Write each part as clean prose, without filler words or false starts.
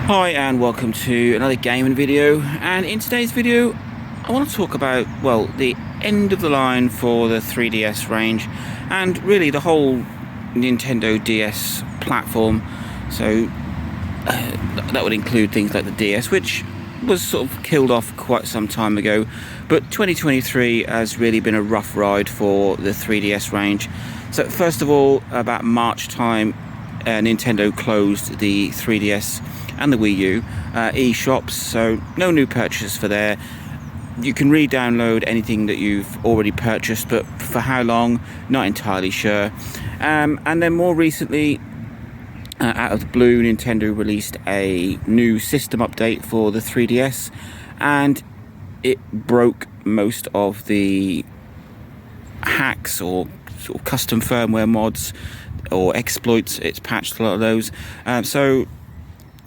Hi and welcome to another gaming video, and in today's video I want to talk about, well, the end of the line for the 3DS range and really the whole Nintendo DS platform. So that would include things like the DS, which was sort of killed off quite some time ago, but 2023 has really been a rough ride for the 3DS range. So first of all, about March time, Nintendo closed the 3DS and the Wii U e-shops, so no new purchases for there. You can re-download anything that you've already purchased, but for how long, not entirely sure. And then more recently, out of the blue, Nintendo released a new system update for the 3DS, and it broke most of the hacks or sort of custom firmware mods or exploits. It's patched a lot of those. So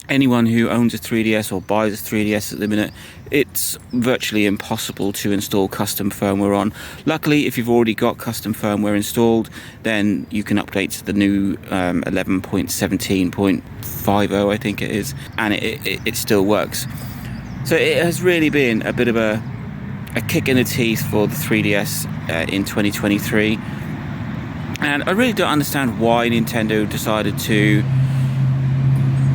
anyone who owns a 3DS or buys a 3DS at the minute, it's virtually impossible to install custom firmware on. Luckily, if you've already got custom firmware installed, then you can update to the new 11.17.50, I think it is, and it still works. So it has really been a bit of a kick in the teeth for the 3DS in 2023. And I really don't understand why Nintendo decided to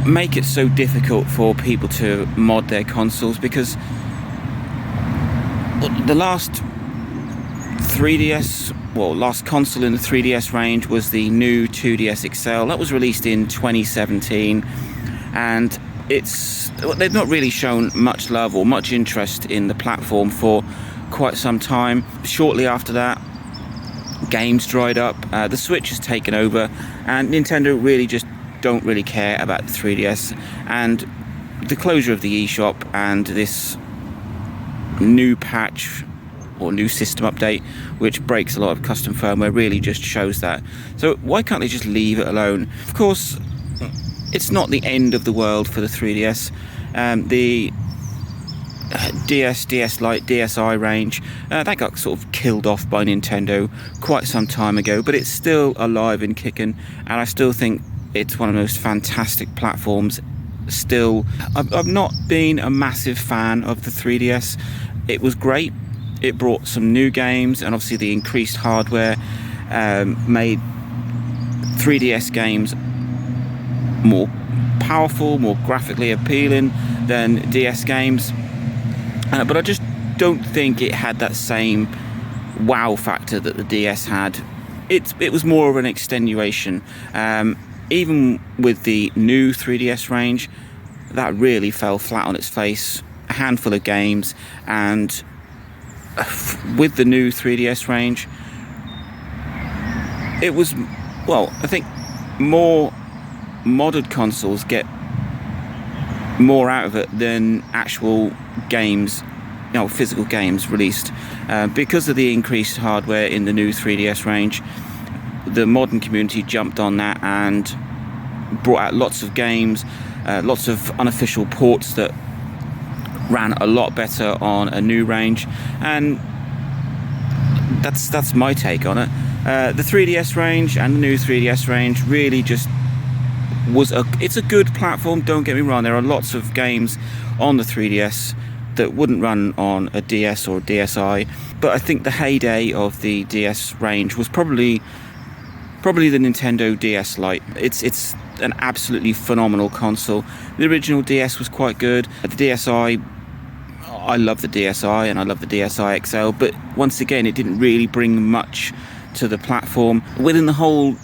make it so difficult for people to mod their consoles, because the last 3DS, well, last console in the 3DS range was the new 2DS XL. That was released in 2017, and they've not really shown much love or much interest in the platform for quite some time. Shortly after that, games dried up, the Switch has taken over, and Nintendo really just don't really care about the 3DS, and the closure of the eShop and this new patch or new system update, which breaks a lot of custom firmware, really just shows that. So why can't they just leave it alone? Of course, it's not the end of the world for the 3DS. The DS, DS Lite, DSi range, that got sort of killed off by Nintendo quite some time ago, but it's still alive and kicking, and I still think it's one of the most fantastic platforms still. I've not been a massive fan of the 3DS. It was great. It brought some new games, and obviously the increased hardware made 3DS games more powerful, more graphically appealing than DS games. But I just don't think it had that same wow factor that the DS had. It was more of an extenuation. Even with the new 3DS range, that really fell flat on its face. A handful of games, and with the new 3DS range, it was, well, I think more modded consoles get more out of it than actual games, physical games released. Because of the increased hardware in the new 3DS range, the modern community jumped on that and brought out lots of games, lots of unofficial ports that ran a lot better on a new range, and that's my take on it. The 3DS range and the new 3DS range really just it's a good platform, don't get me wrong. There are lots of games on the 3DS that wouldn't run on a DS or a DSi, but I think the heyday of the DS range was probably the Nintendo DS Lite. It's an absolutely phenomenal console. The original DS was quite good. The DSi, I love the DSi and I love the DSi XL, but once again, it didn't really bring much to the platform. Within the whole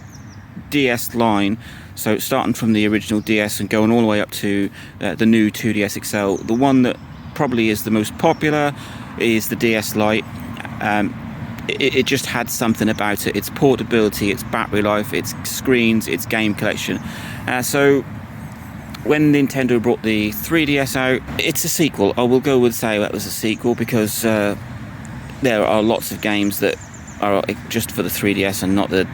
DS line, so starting from the original DS and going all the way up to the new 2DS XL, the one that probably is the most popular is the DS Lite. It just had something about it. Its portability, its battery life, its screens, its game collection. So when Nintendo brought the 3DS out, it's a sequel. I will go with say that was a sequel, because there are lots of games that are just for the 3DS and not the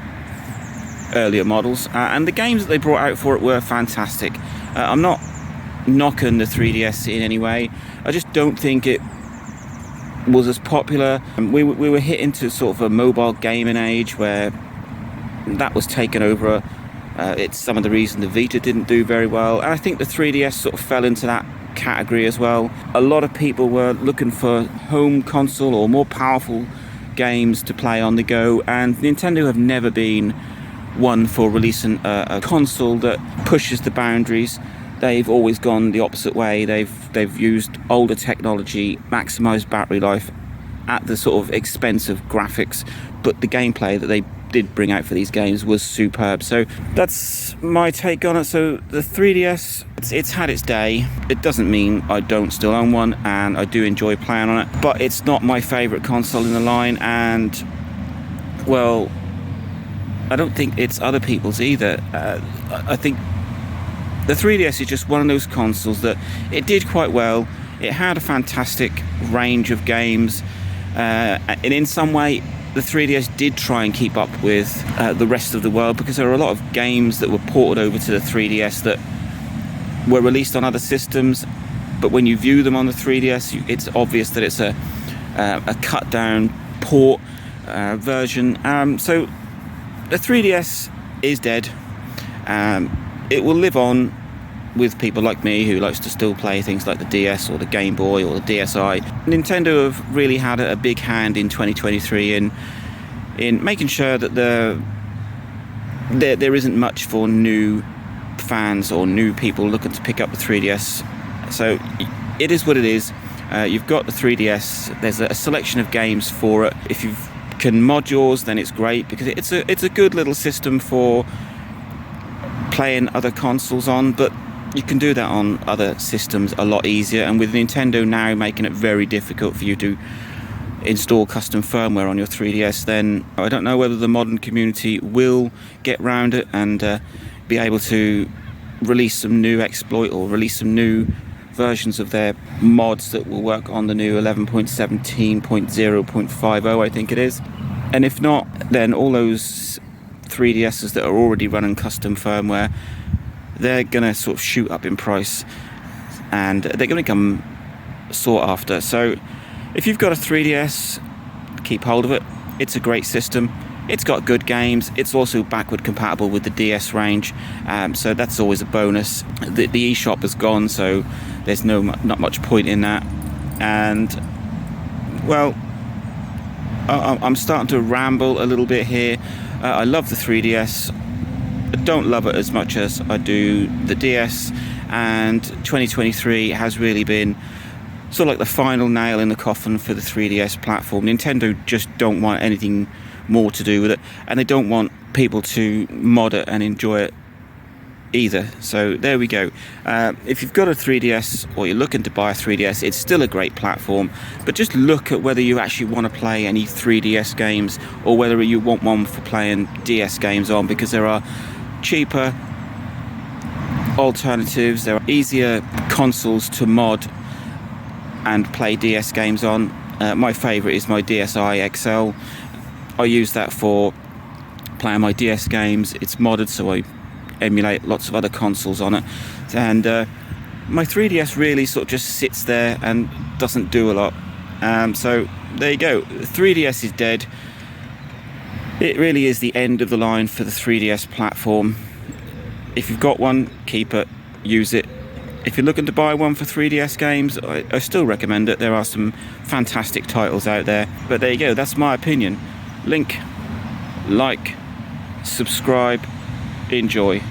earlier models. And the games that they brought out for it were fantastic. I'm not knocking the 3DS in any way. I just don't think it was as popular. We were hit into sort of a mobile gaming age where that was taken over It's some of the reason the Vita didn't do very well, and I think the 3DS sort of fell into that category as well. A lot of people were looking for home console or more powerful games to play on the go, and Nintendo have never been one for releasing a console that pushes the boundaries. They've always gone the opposite way. They've used older technology, maximized battery life at the sort of expense of graphics, but the gameplay that they did bring out for these games was superb. So that's my take on it. So the 3DS, it's had its day. It doesn't mean I don't still own one, and I do enjoy playing on it, but it's not my favorite console in the line, and well, I don't think it's other people's either. I think the 3DS is just one of those consoles that it did quite well. It had a fantastic range of games, and in some way the 3DS did try and keep up with the rest of the world, because there are a lot of games that were ported over to the 3DS that were released on other systems, but when you view them on the 3DS, it's obvious that it's a cut down port version. So the 3DS is dead. It will live on with people like me who likes to still play things like the DS or the Game Boy or the DSi. Nintendo have really had a big hand in 2023 in making sure that there isn't much for new fans or new people looking to pick up the 3DS. So it is what it is. You've got the 3DS. There's a selection of games for it. If you can mod yours, then it's great, because it's a good little system for playing other consoles on, but you can do that on other systems a lot easier, and with Nintendo now making it very difficult for you to install custom firmware on your 3DS, then I don't know whether the modern community will get round it and be able to release some new exploit or release some new versions of their mods that will work on the new 11.17.0.50, I think it is. And if not, then all those 3DSs that are already running custom firmware, they're going to sort of shoot up in price, and they're going to become sought after. So if you've got a 3DS, keep hold of it. It's a great system. It's got good games. It's also backward compatible with the DS range, so that's always a bonus. The eShop has gone, so there's not much point in that. And well, I'm starting to ramble a little bit here. I love the 3DS. I don't love it as much as I do the DS, and 2023 has really been sort of like the final nail in the coffin for the 3DS platform. Nintendo just don't want anything more to do with it, and they don't want people to mod it and enjoy it either. So there we go. If you've got a 3DS or you're looking to buy a 3DS, it's still a great platform, but just look at whether you actually want to play any 3DS games or whether you want one for playing DS games on, because there are cheaper alternatives. There are easier consoles to mod and play DS games on. My favourite is my DSi XL. I use that for playing my DS games. It's modded, so I emulate lots of other consoles on it, and my 3DS really sort of just sits there and doesn't do a lot. So there you go. 3DS is dead. It really is the end of the line for the 3DS platform. If you've got one, keep it, use it. If you're looking to buy one for 3DS games, I still recommend it. There are some fantastic titles out there. But there you go, that's my opinion. Like, subscribe, enjoy.